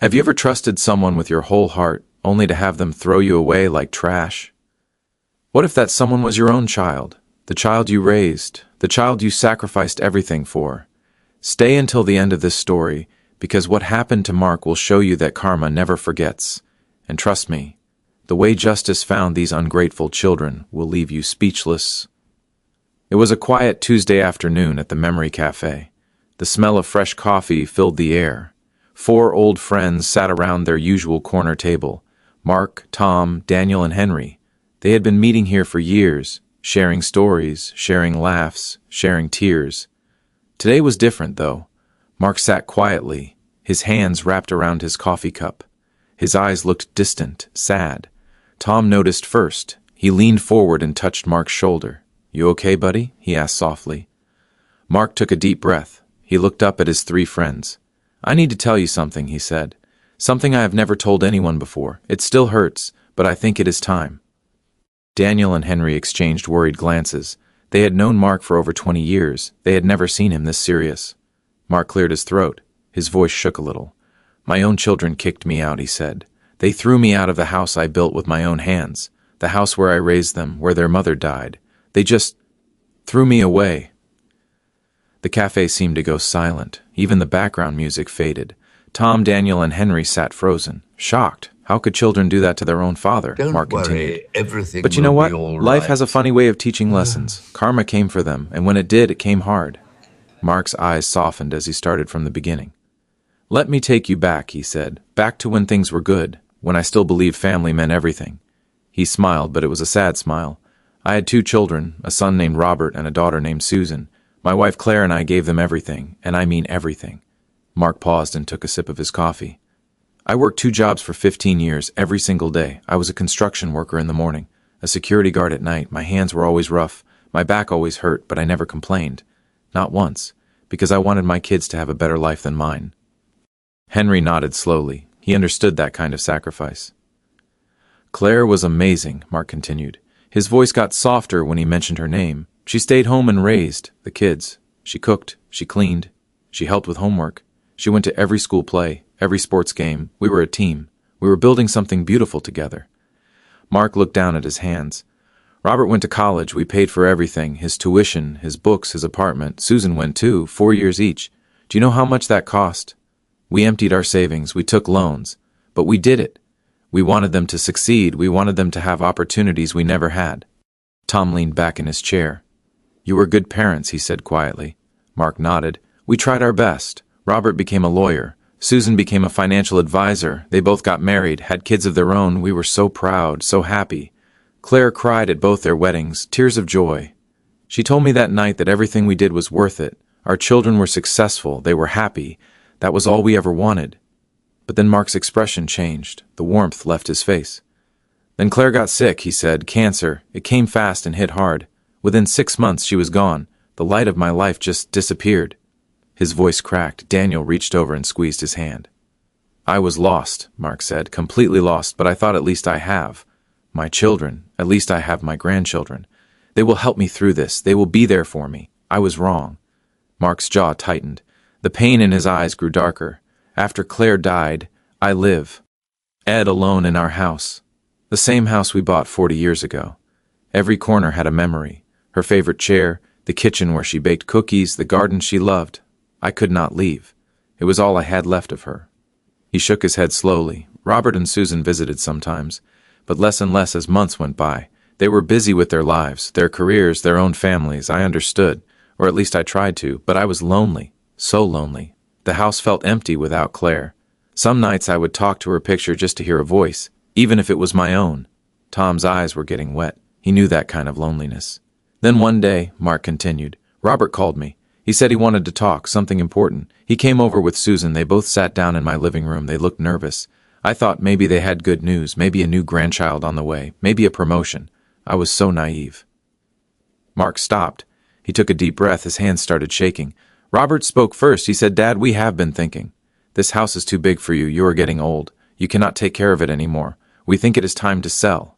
Have you ever trusted someone with your whole heart, only to have them throw you away like trash? What if that someone was your own child, the child you raised, the child you sacrificed everything for? Stay until the end of this story, because what happened to Mark will show you that karma never forgets. And trust me, the way justice found these ungrateful children will leave you speechless. It was a quiet Tuesday afternoon at the Memory Cafe. The smell of fresh coffee filled the air. 4 old friends sat around their usual corner table: Mark, Tom, Daniel, and Henry. They had been meeting here for years, sharing stories, sharing laughs, sharing tears. Today was different, though. Mark sat quietly, his hands wrapped around his coffee cup. His eyes looked distant, sad. Tom noticed first. He leaned forward and touched Mark's shoulder. "You okay, buddy?" he asked softly. Mark took a deep breath. He looked up at his 3 friends. "I need to tell you something," he said. "Something I have never told anyone before. It still hurts, but I think it is time." Daniel and Henry exchanged worried glances. They had known Mark for over 20 years. They had never seen him this serious. Mark cleared his throat. His voice shook a little. "My own children kicked me out," he said. "They threw me out of the house I built with my own hands, the house where I raised them, where their mother died. They just threw me away." The cafe seemed to go silent. Even the background music faded. Tom, Daniel, and Henry sat frozen, shocked. How could children do that to their own father? Mark continued. Everything But you know will what? be all Life right. has a funny way of teaching lessons. Karma came for them, and when it did, it came hard. Mark's eyes softened as he started from the beginning. "Let me take you back," he said, "back to when things were good, when I still believed family meant everything." He smiled, but it was a sad smile. "I had 2 children, a son named Robert and a daughter named Susan. My wife Claire and I gave them everything, and I mean everything." Mark paused and took a sip of his coffee. "I worked 2 jobs for 15 years, every single day. I was a construction worker in the morning, a security guard at night. My hands were always rough, my back always hurt, but I never complained. Not once, because I wanted my kids to have a better life than mine." Henry nodded slowly. He understood that kind of sacrifice. "Claire was amazing," Mark continued. His voice got softer when he mentioned her name. "She stayed home and raised the kids. She cooked, she cleaned, she helped with homework. She went to every school play, every sports game. We were a team. We were building something beautiful together." Mark looked down at his hands. "Robert went to college. We paid for everything, his tuition, his books, his apartment. Susan went too, 4 years each. Do you know how much that cost? We emptied our savings. We took loans. But we did it. We wanted them to succeed. We wanted them to have opportunities we never had." Tom leaned back in his chair. "You were good parents," he said quietly. Mark nodded. "We tried our best. Robert became a lawyer. Susan became a financial advisor. They both got married, had kids of their own. We were so proud, so happy. Claire cried at both their weddings, tears of joy. She told me that night that everything we did was worth it. Our children were successful. They were happy. That was all we ever wanted." But then Mark's expression changed. The warmth left his face. "Then Claire got sick," he said. "Cancer. It came fast and hit hard. Within 6 months she was gone. The light of my life just disappeared." His voice cracked. Daniel reached over and squeezed his hand. "I was lost," Mark said, "completely lost, but I thought at least I have my children. At least I have my grandchildren. They will help me through this. They will be there for me. I was wrong." Mark's jaw tightened. The pain in his eyes grew darker. "After Claire died, I live. Ed alone in our house. The same house we bought 40 years ago. Every corner had a memory. Her favorite chair, the kitchen where she baked cookies, the garden she loved. I could not leave. It was all I had left of her." He shook his head slowly. Robert and Susan visited sometimes, but less and less as months went by. They were busy with their lives, their careers, their own families. I understood, or at least I tried to, but I was lonely, so lonely. The house felt empty without Claire. Some nights I would talk to her picture just to hear a voice, even if it was my own. Tom's eyes were getting wet. He knew that kind of loneliness. "Then one day," Mark continued, "Robert called me. He said he wanted to talk, something important. He came over with Susan. They both sat down in my living room. They looked nervous. I thought maybe they had good news, maybe a new grandchild on the way, maybe a promotion. I was so naive." Mark stopped. He took a deep breath. His hands started shaking. Robert spoke first. He said, "Dad, we have been thinking. This house is too big for you. You are getting old. You cannot take care of it anymore. We think it is time to sell."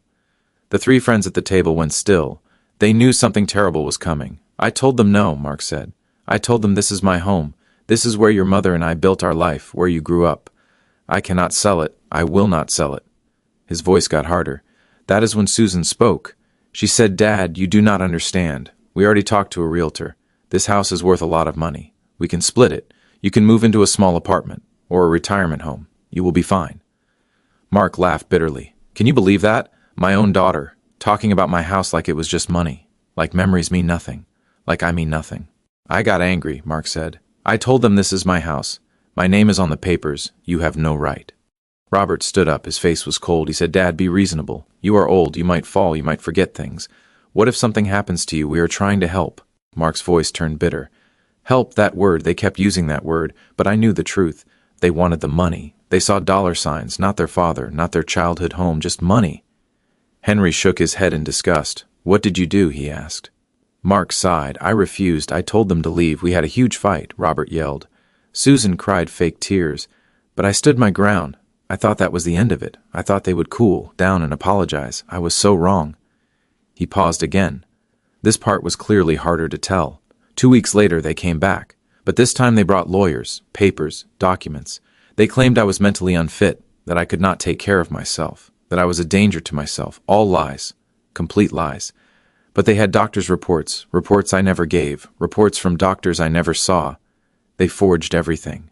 The 3 friends at the table went still. They knew something terrible was coming. "I told them no," Mark said. "I told them this is my home. This is where your mother and I built our life, where you grew up. I cannot sell it. I will not sell it. His voice got harder. That is when Susan spoke. She said, Dad, you do not understand. We already talked to a realtor. This house is worth a lot of money. We can split it. You can move into a small apartment or a retirement home. You will be fine. Mark laughed bitterly. Can you believe that? My own daughter, talking about my house like it was just money. Like memories mean nothing. Like I mean nothing. I got angry, Mark said. I told them this is my house. My name is on the papers. You have no right. Robert stood up. His face was cold. He said, Dad, be reasonable. You are old. You might fall. You might forget things. What if something happens to you? We are trying to help. Mark's voice turned bitter. Help, that word. They kept using that word, but I knew the truth. They wanted the money. They saw dollar signs, not their father, not their childhood home, just money. Henry shook his head in disgust. What did you do? He asked. Mark sighed. I refused. I told them to leave. We had a huge fight, Robert yelled. Susan cried fake tears. But I stood my ground. I thought that was the end of it. I thought they would cool down and apologize. I was so wrong. He paused again. This part was clearly harder to tell. 2 weeks later they came back, but this time they brought lawyers, papers, documents. They claimed I was mentally unfit, that I could not take care of myself, that I was a danger to myself. All lies. Complete lies. But they had doctors' reports, reports I never gave, reports from doctors I never saw. They forged everything.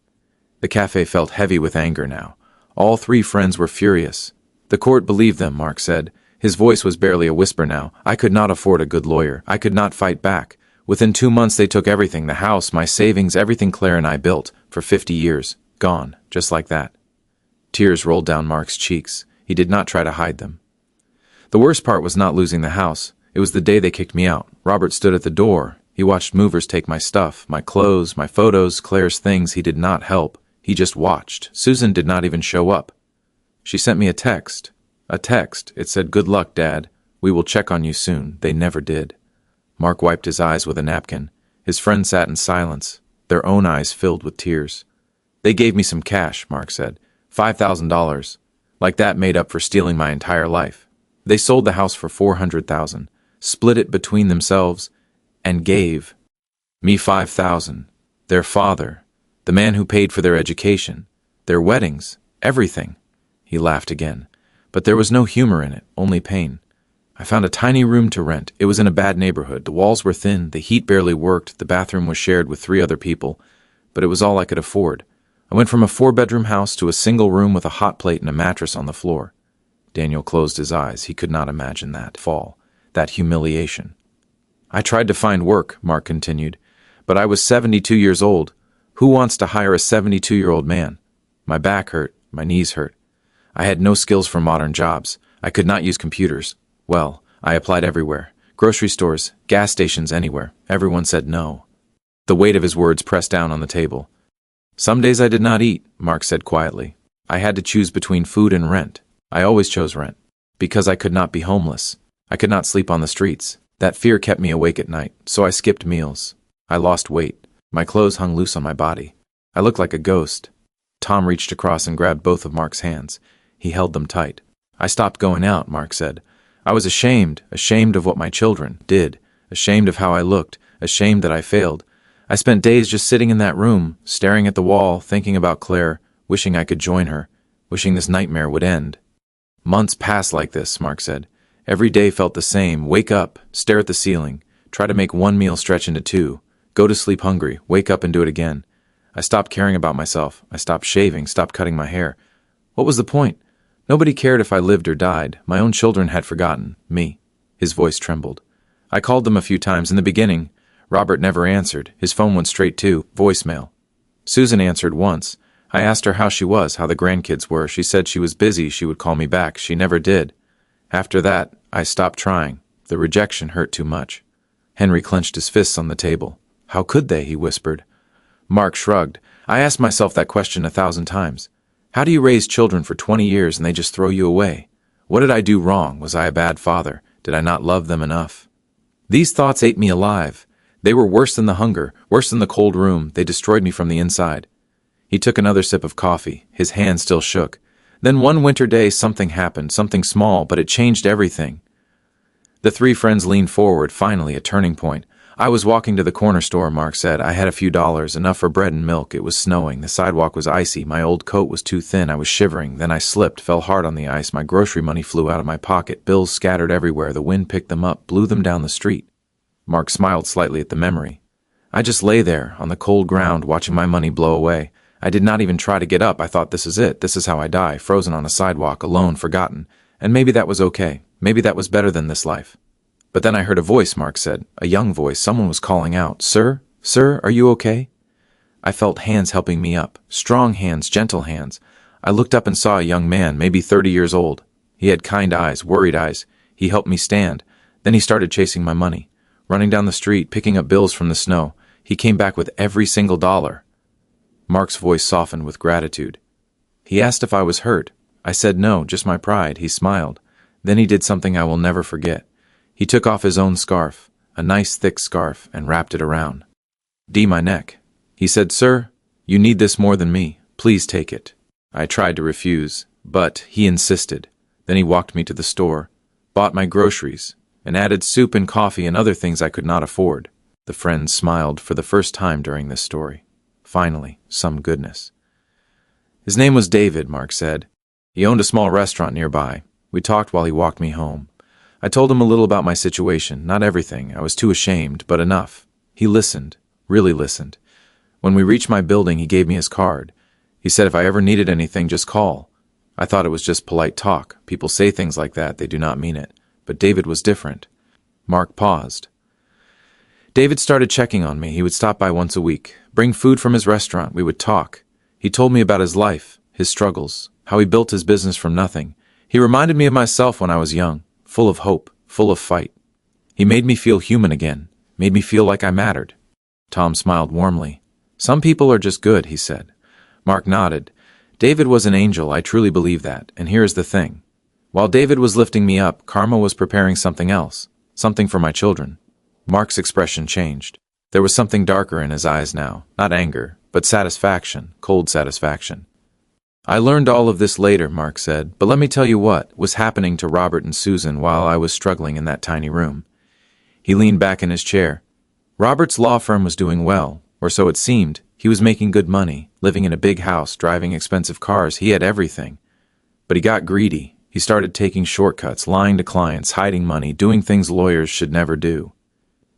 The cafe felt heavy with anger now. All three friends were furious. The court believed them, Mark said. His voice was barely a whisper now. I could not afford a good lawyer. I could not fight back. Within 2 months they took everything, the house, my savings, everything Claire and I built, for 50 years. Gone, just like that. Tears rolled down Mark's cheeks. He did not try to hide them. The worst part was not losing the house. It was the day they kicked me out. Robert stood at the door. He watched movers take my stuff, my clothes, my photos, Claire's things. He did not help. He just watched. Susan did not even show up. She sent me a text. It said, "Good luck, Dad. We will check on you soon." They never did. Mark wiped his eyes with a napkin. His friends sat in silence, their own eyes filled with tears. They gave me some cash, Mark said. $5,000. Like that made up for stealing my entire life. They sold the house for $400,000, split it between themselves, and gave me $5,000. Their father, the man who paid for their education, their weddings, everything. He laughed again. But there was no humor in it, only pain. I found a tiny room to rent. It was in a bad neighborhood. The walls were thin, the heat barely worked, the bathroom was shared with 3 other people, but it was all I could afford. I went from a 4-bedroom house to a single room with a hot plate and a mattress on the floor. Daniel closed his eyes. He could not imagine that fall, that humiliation. I tried to find work, Mark continued, but I was 72 years old. Who wants to hire a 72-year-old man? My back hurt, my knees hurt. I had no skills for modern jobs. I could not use computers. Well, I applied everywhere. Grocery stores, gas stations, anywhere. Everyone said no. The weight of his words pressed down on the table. Some days I did not eat, Mark said quietly. I had to choose between food and rent. I always chose rent, because I could not be homeless. I could not sleep on the streets. That fear kept me awake at night, so I skipped meals. I lost weight. My clothes hung loose on my body. I looked like a ghost. Tom reached across and grabbed both of Mark's hands. He held them tight. I stopped going out, Mark said. I was ashamed of what my children did, ashamed of how I looked, ashamed that I failed. I spent days just sitting in that room, staring at the wall, thinking about Claire, wishing I could join her, wishing this nightmare would end. Months passed like this, Mark said. Every day felt the same. Wake up, stare at the ceiling, try to make one meal stretch into 2, go to sleep hungry, wake up and do it again. I stopped caring about myself. I stopped shaving, stopped cutting my hair. What was the point? Nobody cared if I lived or died. My own children had forgotten me. His voice trembled. I called them a few times in the beginning. Robert never answered. His phone went straight to voicemail. Susan answered once. I asked her how she was, how the grandkids were. She said she was busy, she would call me back. She never did. After that, I stopped trying. The rejection hurt too much. Henry clenched his fists on the table. How could they? He whispered. Mark shrugged. I asked myself that question 1,000 times. How do you raise children for 20 years and they just throw you away? What did I do wrong? Was I a bad father? Did I not love them enough? These thoughts ate me alive. They were worse than the hunger, worse than the cold room. They destroyed me from the inside. He took another sip of coffee. His hand still shook. Then one winter day something happened, something small, but it changed everything. The 3 friends leaned forward, finally a turning point. I was walking to the corner store, Mark said. I had a few dollars, enough for bread and milk. It was snowing. The sidewalk was icy. My old coat was too thin. I was shivering. Then I slipped, fell hard on the ice. My grocery money flew out of my pocket. Bills scattered everywhere. The wind picked them up, blew them down the street. Mark smiled slightly at the memory. I just lay there, on the cold ground, watching my money blow away. I did not even try to get up. I thought, this is it. This is how I die, frozen on a sidewalk, alone, forgotten. And maybe that was okay. Maybe that was better than this life. But then I heard a voice, Mark said. A young voice. Someone was calling out, "Sir? Sir, are you okay?" I felt hands helping me up. Strong hands, gentle hands. I looked up and saw a young man, maybe 30 years old. He had kind eyes, worried eyes. He helped me stand. Then he started chasing my money. Running down the street, picking up bills from the snow. He came back with every single dollar. Mark's voice softened with gratitude. He asked if I was hurt. I said no, just my pride. He smiled. Then he did something I will never forget. He took off his own scarf, a nice thick scarf, and wrapped it around my neck. He said, "Sir, you need this more than me. Please take it." I tried to refuse, but he insisted. Then he walked me to the store, bought my groceries, and added soup and coffee and other things I could not afford. The friend smiled for the first time during this story. Finally, some goodness. His name was David, Mark said. He owned a small restaurant nearby. We talked while he walked me home. I told him a little about my situation, not everything. I was too ashamed, but enough. He listened, really listened. When we reached my building, he gave me his card. He said if I ever needed anything, just call. I thought it was just polite talk. People say things like that, they do not mean it. But David was different. Mark paused. David started checking on me. He would stop by once a week, bring food from his restaurant. We would talk. He told me about his life, his struggles, how he built his business from nothing. He reminded me of myself when I was young. Full of hope, full of fight. He made me feel human again, made me feel like I mattered. Tom smiled warmly. Some people are just good, he said. Mark nodded. David was an angel, I truly believe that, and here is the thing. While David was lifting me up, Karma was preparing something else, something for my children. Mark's expression changed. There was something darker in his eyes now, not anger, but satisfaction, cold satisfaction. I learned all of this later, Mark said, but let me tell you what was happening to Robert and Susan while I was struggling in that tiny room. He leaned back in his chair. Robert's law firm was doing well, or so it seemed. He was making good money, living in a big house, driving expensive cars. He had everything. But he got greedy. He started taking shortcuts, lying to clients, hiding money, doing things lawyers should never do.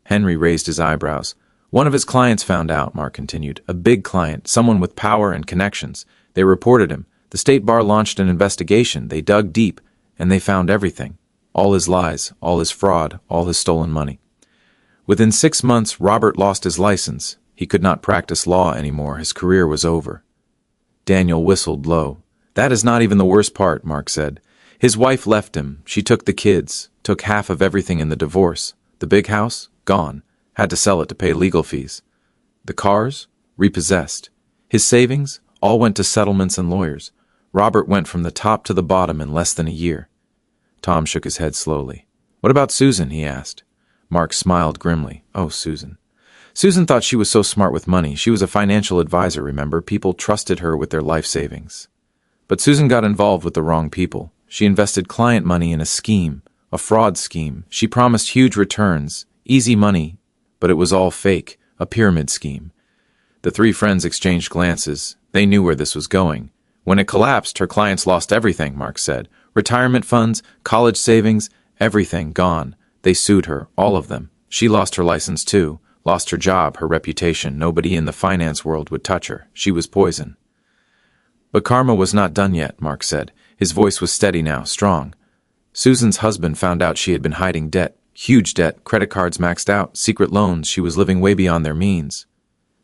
Henry raised his eyebrows. One of his clients found out, Mark continued. A big client, someone with power and connections. They reported him. The state bar launched an investigation. They dug deep, and they found everything. All his lies, all his fraud, all his stolen money. Within 6 months, Robert lost his license. He could not practice law anymore. His career was over. Daniel whistled low. That is not even the worst part, Mark said. His wife left him. She took the kids, took half of everything in the divorce. The big house? Gone. Had to sell it to pay legal fees. The cars? Repossessed. His savings? All went to settlements and lawyers. Robert went from the top to the bottom in less than a year. Tom shook his head slowly. What about Susan? He asked. Mark smiled grimly. Oh, Susan. Susan thought she was so smart with money. She was a financial advisor, remember? People trusted her with their life savings. But Susan got involved with the wrong people. She invested client money in a scheme, a fraud scheme. She promised huge returns, easy money, but it was all fake, a pyramid scheme. The three friends exchanged glances. They knew where this was going. When it collapsed, her clients lost everything, Mark said. Retirement funds, college savings, everything gone. They sued her, all of them. She lost her license too, lost her job, her reputation. Nobody in the finance world would touch her. She was poison. But karma was not done yet, Mark said. His voice was steady now, strong. Susan's husband found out she had been hiding debt, huge debt, credit cards maxed out, secret loans. She was living way beyond their means.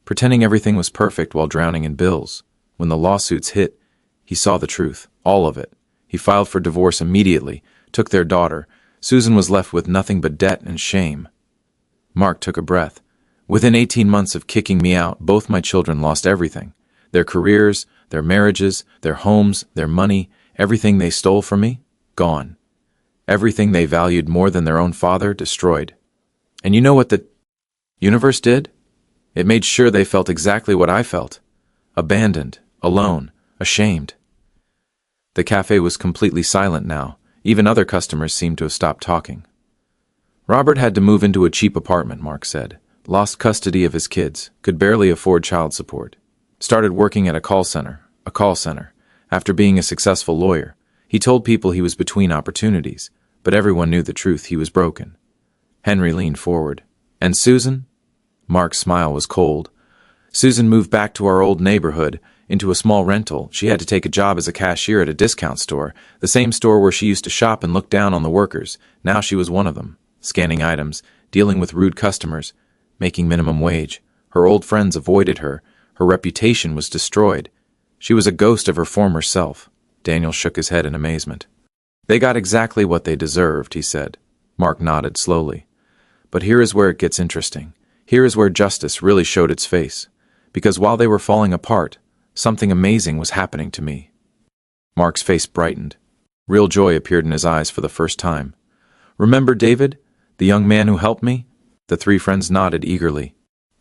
Pretending everything was perfect while drowning in bills. When the lawsuits hit, he saw the truth, all of it. He filed for divorce immediately, took their daughter. Susan was left with nothing but debt and shame. Mark took a breath. Within 18 months of kicking me out, both my children lost everything. Their careers, their marriages, their homes, their money, everything they stole from me, gone. Everything they valued more than their own father, destroyed. And you know what the universe did? It made sure they felt exactly what I felt. Abandoned, alone, ashamed. The cafe was completely silent now. Even other customers seemed to have stopped talking. Robert had to move into a cheap apartment, Mark said. lost custody of his kids, could barely afford child support. Started working at a call center. After being a successful lawyer, he told people he was between opportunities, but everyone knew the truth. He was broken. Henry leaned forward. And Susan? Mark's smile was cold. Susan moved back to our old neighborhood, into a small rental. She had to take a job as a cashier at a discount store, the same store where she used to shop and look down on the workers. Now she was one of them, scanning items, dealing with rude customers, making minimum wage. Her old friends avoided her. Her reputation was destroyed. She was a ghost of her former self. Daniel shook his head in amazement. They got exactly what they deserved, he said. Mark nodded slowly. But here is where it gets interesting. Here is where justice really showed its face. Because while they were falling apart, something amazing was happening to me. Mark's face brightened. Real joy appeared in his eyes for the first time. Remember David, the young man who helped me? The three friends nodded eagerly.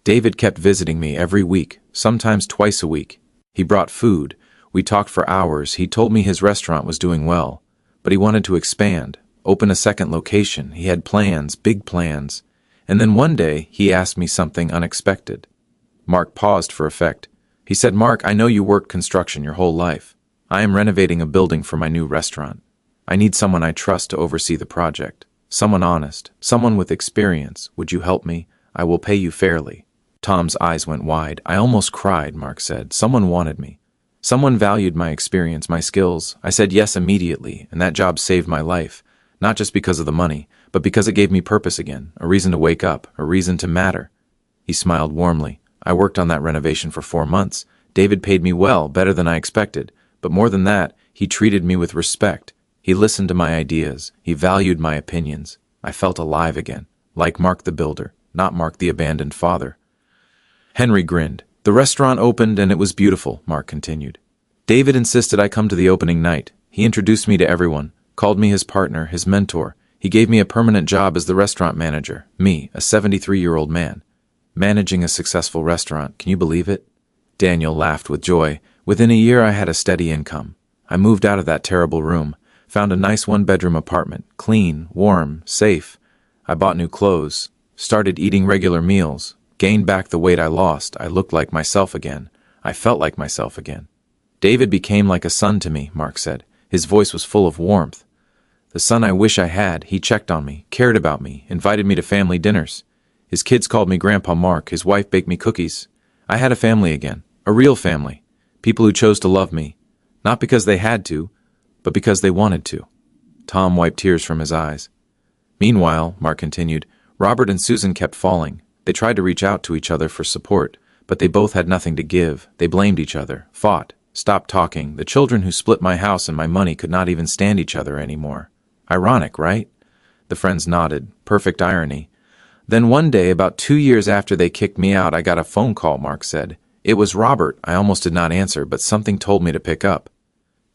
David kept visiting me every week, sometimes twice a week. He brought food. We talked for hours. He told me his restaurant was doing well, but he wanted to expand, open a second location. He had plans, big plans. And then one day, he asked me something unexpected. Mark paused for effect. He said, Mark, I know you worked construction your whole life. I am renovating a building for my new restaurant. I need someone I trust to oversee the project. Someone honest, someone with experience. Would you help me? I will pay you fairly. Tom's eyes went wide. I almost cried, Mark said. Someone wanted me. Someone valued my experience, my skills. I said yes immediately, and that job saved my life. Not just because of the money, but because it gave me purpose again, a reason to wake up, a reason to matter. He smiled warmly. I worked on that renovation for 4 months. David paid me well, better than I expected. But more than that, he treated me with respect. He listened to my ideas. He valued my opinions. I felt alive again, like Mark the builder, not Mark the abandoned father. Henry grinned. The restaurant opened and it was beautiful, Mark continued. David insisted I come to the opening night. He introduced me to everyone, called me his partner, his mentor. He gave me a permanent job as the restaurant manager. Me, a 73-year-old man. Managing a successful restaurant. Can you believe it? Daniel laughed with joy. Within a year I had a steady income. I moved out of that terrible room, found a nice one-bedroom apartment, clean, warm, safe. I bought new clothes, started eating regular meals, gained back the weight I lost. I looked like myself again. I felt like myself again. David became like a son to me, Mark said. His voice was full of warmth. The son I wish I had. He checked on me, cared about me, invited me to family dinners. His kids called me Grandpa Mark. His wife baked me cookies. I had a family again, a real family. People who chose to love me, not because they had to, but because they wanted to. Tom wiped tears from his eyes. Meanwhile, Mark continued, Robert and Susan kept falling. They tried to reach out to each other for support, but they both had nothing to give. They blamed each other, fought, stopped talking. The children who split my house and my money could not even stand each other anymore. Ironic, right? The friends nodded. Perfect irony. Then one day, about 2 years after they kicked me out, I got a phone call, Mark said. It was Robert. I almost did not answer, but something told me to pick up.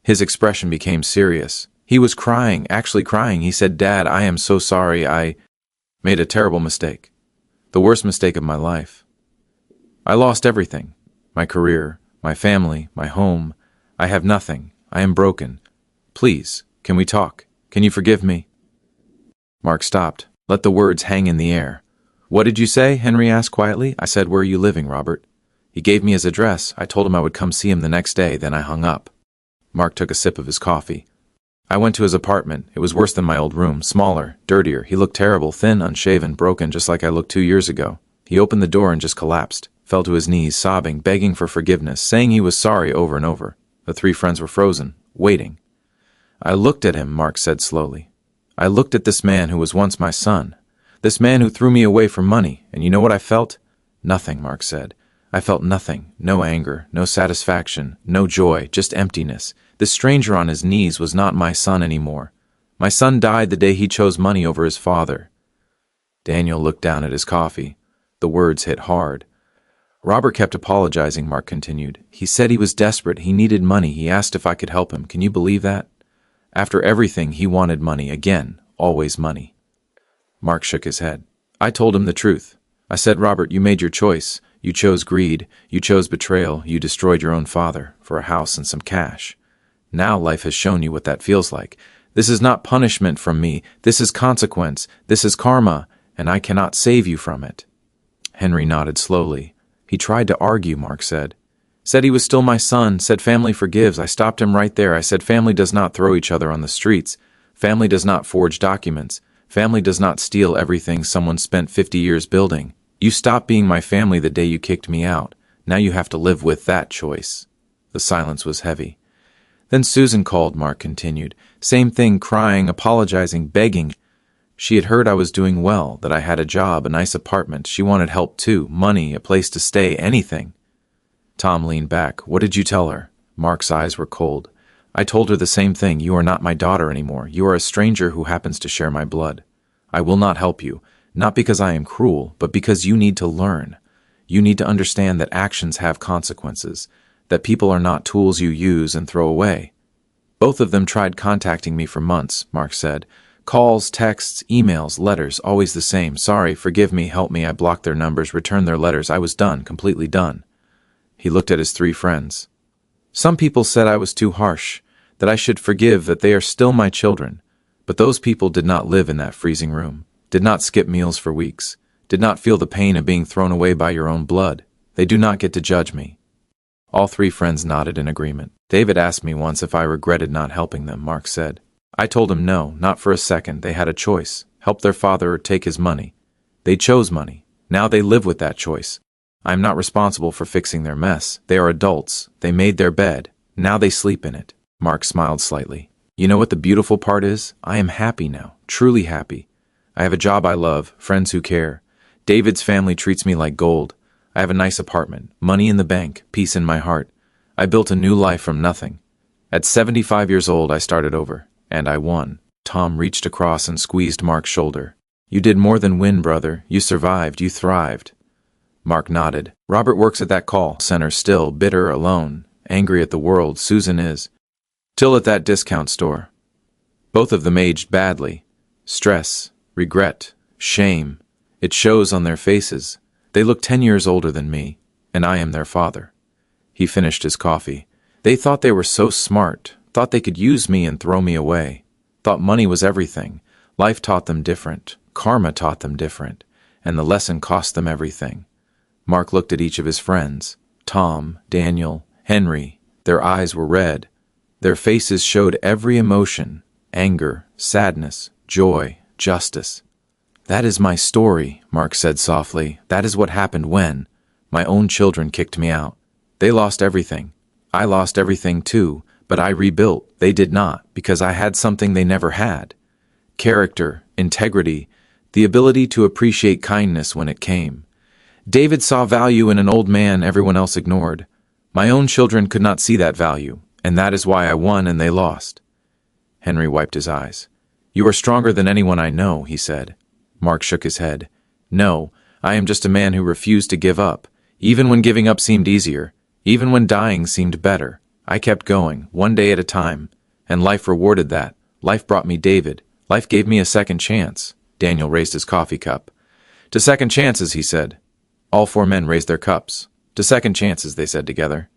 His expression became serious. He was crying, actually crying. He said, Dad, I am so sorry. I made a terrible mistake. The worst mistake of my life. I lost everything. My career, my family, my home. I have nothing. I am broken. Please, can we talk? Can you forgive me? Mark stopped, let the words hang in the air. What did you say? Henry asked quietly. I said, where are you living, Robert? He gave me his address. I told him I would come see him the next day, then I hung up. Mark took a sip of his coffee. I went to his apartment. It was worse than my old room, smaller, dirtier. He looked terrible, thin, unshaven, broken, just like I looked 2 years ago. He opened the door and just collapsed, fell to his knees, sobbing, begging for forgiveness, saying he was sorry over and over. The three friends were frozen, waiting. I looked at him, Mark said slowly. I looked at this man who was once my son, this man who threw me away for money, and you know what I felt? Nothing, Mark said. I felt nothing, no anger, no satisfaction, no joy, just emptiness. This stranger on his knees was not my son anymore. My son died the day he chose money over his father. Daniel looked down at his coffee. The words hit hard. Robert kept apologizing, Mark continued. He said he was desperate, he needed money, he asked if I could help him. Can you believe that? After everything, he wanted money, again, always money. Mark shook his head. I told him the truth. I said, Robert, you made your choice. You chose greed, you chose betrayal, you destroyed your own father for a house and some cash. Now life has shown you what that feels like. This is not punishment from me, this is consequence, this is karma, and I cannot save you from it. Henry nodded slowly. He tried to argue, Mark said. Said he was still my son, said family forgives. I stopped him right there. I said family does not throw each other on the streets. Family does not forge documents. Family does not steal everything someone spent 50 years building. You stopped being my family the day you kicked me out. Now you have to live with that choice. The silence was heavy. Then Susan called, Mark continued. Same thing, crying, apologizing, begging. She had heard I was doing well, that I had a job, a nice apartment. She wanted help too, money, a place to stay, anything. Tom leaned back. What did you tell her? Mark's eyes were cold. I told her the same thing. You are not my daughter anymore. You are a stranger who happens to share my blood. I will not help you, not because I am cruel, but because you need to learn. You need to understand that actions have consequences, that people are not tools you use and throw away. Both of them tried contacting me for months, Mark said. Calls, texts, emails, letters, always the same. Sorry, forgive me, help me. I blocked their numbers, returned their letters. I was done, completely done. He looked at his three friends. Some people said I was too harsh, that I should forgive, that they are still my children. But those people did not live in that freezing room, did not skip meals for weeks, did not feel the pain of being thrown away by your own blood. They do not get to judge me. All three friends nodded in agreement. David asked me once if I regretted not helping them, Mark said. I told him no, not for a second. They had a choice, help their father or take his money. They chose money. Now they live with that choice. I am not responsible for fixing their mess. They are adults. They made their bed. Now they sleep in it. Mark smiled slightly. You know what the beautiful part is? I am happy now, truly happy. I have a job I love, friends who care. David's family treats me like gold. I have a nice apartment, money in the bank, peace in my heart. I built a new life from nothing. At 75 years old, I started over, and I won. Tom reached across and squeezed Mark's shoulder. You did more than win, brother. You survived. You thrived. Mark nodded. Robert works at that call center still, bitter, alone, angry at the world. Susan is. Till at that discount store. Both of them aged badly. Stress, regret, shame. It shows on their faces. They look 10 years older than me, and I am their father. He finished his coffee. They thought they were so smart, thought they could use me and throw me away, thought money was everything. Life taught them different, karma taught them different, and the lesson cost them everything. Mark looked at each of his friends. Tom, Daniel, Henry. Their eyes were red. Their faces showed every emotion, anger, sadness, joy, justice. That is my story, Mark said softly. That is what happened when my own children kicked me out. They lost everything. I lost everything too, but I rebuilt. They did not, because I had something they never had. Character, integrity, the ability to appreciate kindness when it came. David saw value in an old man everyone else ignored. My own children could not see that value, and that is why I won and they lost. Henry wiped his eyes. You are stronger than anyone I know, he said. Mark shook his head. No, I am just a man who refused to give up, even when giving up seemed easier, even when dying seemed better. I kept going, one day at a time, and life rewarded that. Life brought me David. Life gave me a second chance. Daniel raised his coffee cup. To second chances, he said. All four men raised their cups. To second chances, they said together.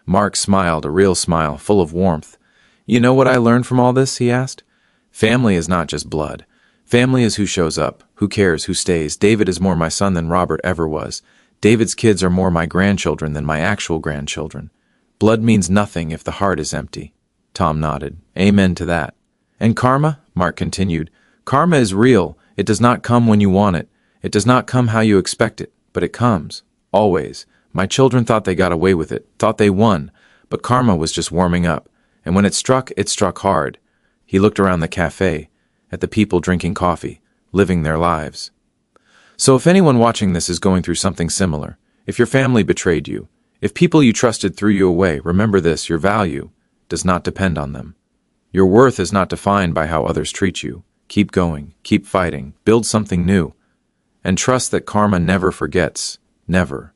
Mark smiled, a real smile, full of warmth. You know what I learned from all this, he asked. Family is not just blood. Family is who shows up, who cares, who stays. David is more my son than Robert ever was. David's kids are more my grandchildren than my actual grandchildren. Blood means nothing if the heart is empty. Tom nodded. Amen to that. And karma? Mark continued. Karma is real. It does not come when you want it. It does not come how you expect it, but it comes. Always. My children thought they got away with it, thought they won, but karma was just warming up, and when it struck hard. He looked around the cafe, at the people drinking coffee, living their lives. So if anyone watching this is going through something similar, if your family betrayed you, if people you trusted threw you away, remember this, your value does not depend on them. Your worth is not defined by how others treat you. Keep going, keep fighting, build something new, and trust that karma never forgets, never.